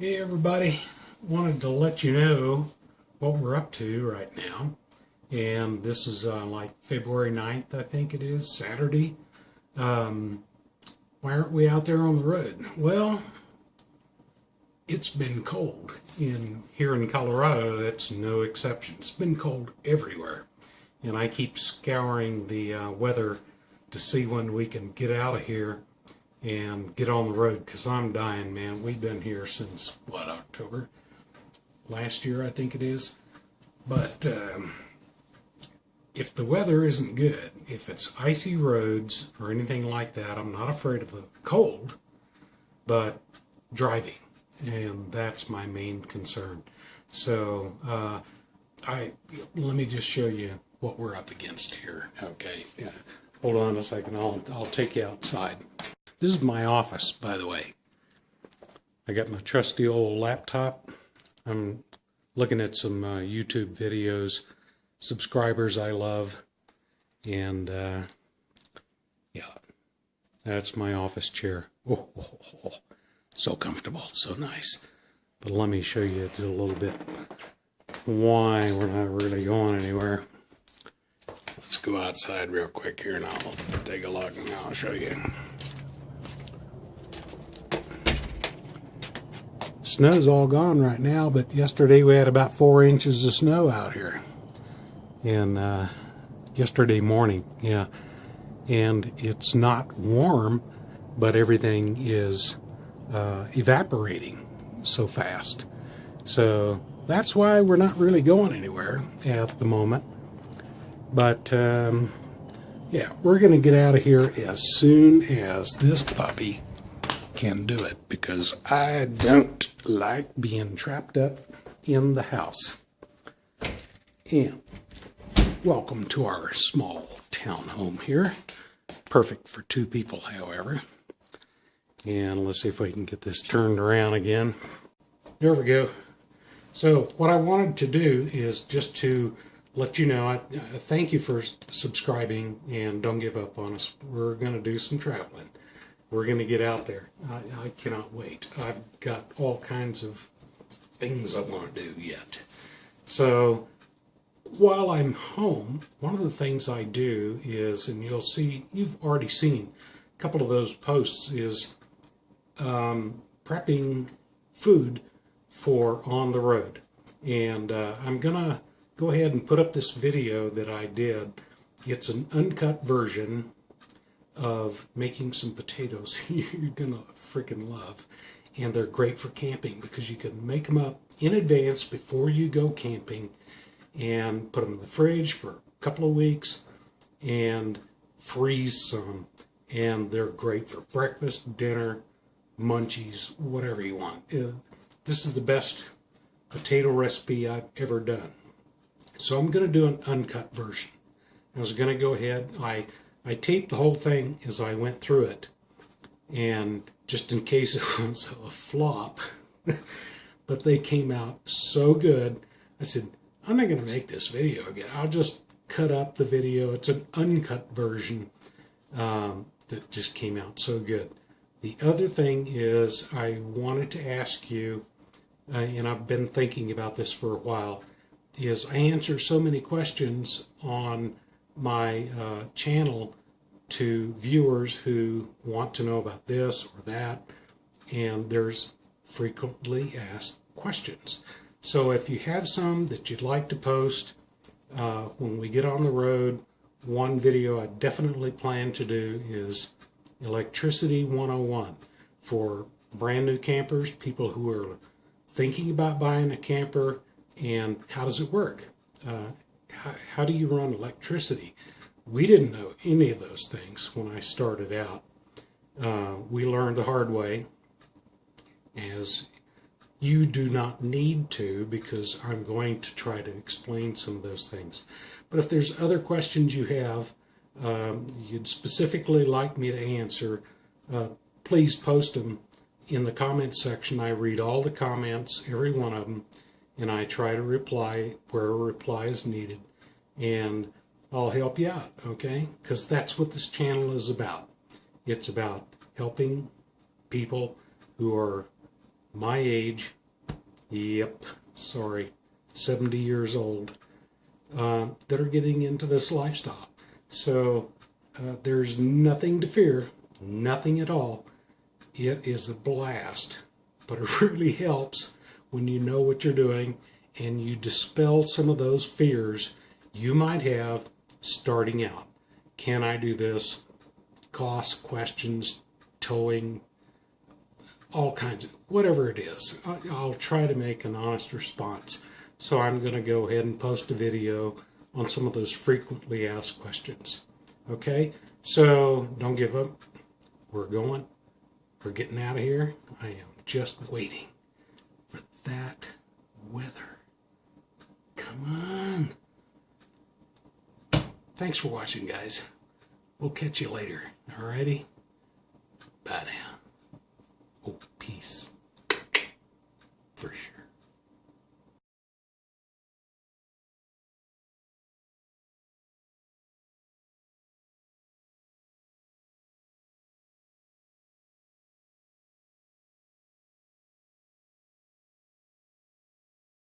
Hey everybody, wanted to let you know what we're up to right now. And this is like February 9th, I think it is, Saturday. Why aren't we out there on the road? Well, it's been cold. Here in Colorado, that's no exception. It's been cold everywhere. And I keep scouring the weather to see when we can get out of here and get on the road, because I'm dying, man. We've been here since, what, October? Last year, I think it is. But if the weather isn't good, if it's icy roads or anything like that, I'm not afraid of the cold, but driving. And that's my main concern. So let me just show you what we're up against here. Okay, yeah. Hold on a second. I'll take you outside. This is my office, by the way. I got my trusty old laptop. I'm looking at some YouTube videos, subscribers I love, and yeah, that's my office chair. Oh, so comfortable, so nice. But let me show you a little bit why we're not really going anywhere. Let's go outside real quick here and I'll take a look and I'll show you. Snow's all gone right now, but yesterday we had about 4 inches of snow out here. And yesterday morning, yeah. And it's not warm, but everything is evaporating so fast. So that's why we're not really going anywhere at the moment. But yeah, we're going to get out of here as soon as this puppy can do it, because I don't like being trapped up in the house. And welcome to our small town home here. Perfect for 2 people, however. And let's see if we can get this turned around again. There we go. So what I wanted to do is just to let you know, I thank you for subscribing, and don't give up on us. We're going to do some traveling. We're going to get out there. I cannot wait. I've got all kinds of things I want to do yet. So while I'm home, one of the things I do is, and you'll see, you've already seen a couple of those posts, is prepping food for on the road. And I'm going to go ahead and put up this video that I did. It's an uncut version of making some potatoes you're gonna freaking love, and they're great for camping because you can make them up in advance before you go camping and put them in the fridge for a couple of weeks and freeze some, and they're great for breakfast, dinner, munchies, whatever you want. This is the best potato recipe I've ever done. So I'm going to do an uncut version. I was going to go ahead, I taped the whole thing as I went through it, and just in case it was a flop, but they came out so good, I said, I'm not going to make this video again. I'll just cut up the video. It's an uncut version that just came out so good. The other thing is, I wanted to ask you, and I've been thinking about this for a while, is I answer so many questions on my channel to viewers who want to know about this or that, and there's frequently asked questions. So if you have some that you'd like to post when we get on the road, one video I definitely plan to do is Electricity 101 for brand new campers, people who are thinking about buying a camper, and how does it work? How do you run electricity? We didn't know any of those things when I started out. We learned the hard way, as you do not need to, because I'm going to try to explain some of those things. But if there's other questions you have, you'd specifically like me to answer, please post them in the comments section. I read all the comments, every one of them, and I try to reply where a reply is needed, and I'll help you out, okay? Because that's what this channel is about. It's about helping people who are my age, yep, sorry, 70 years old, that are getting into this lifestyle. So there's nothing to fear, nothing at all. It is a blast, but it really helps when you know what you're doing and you dispel some of those fears you might have starting out. Can I do this? Cost, questions, towing, all kinds of, whatever it is. I'll try to make an honest response. So I'm going to go ahead and post a video on some of those frequently asked questions. Okay, so don't give up. We're going. We're getting out of here. I am just waiting for that weather. Come on. Thanks for watching, guys. We'll catch you later. Alrighty? Bye now.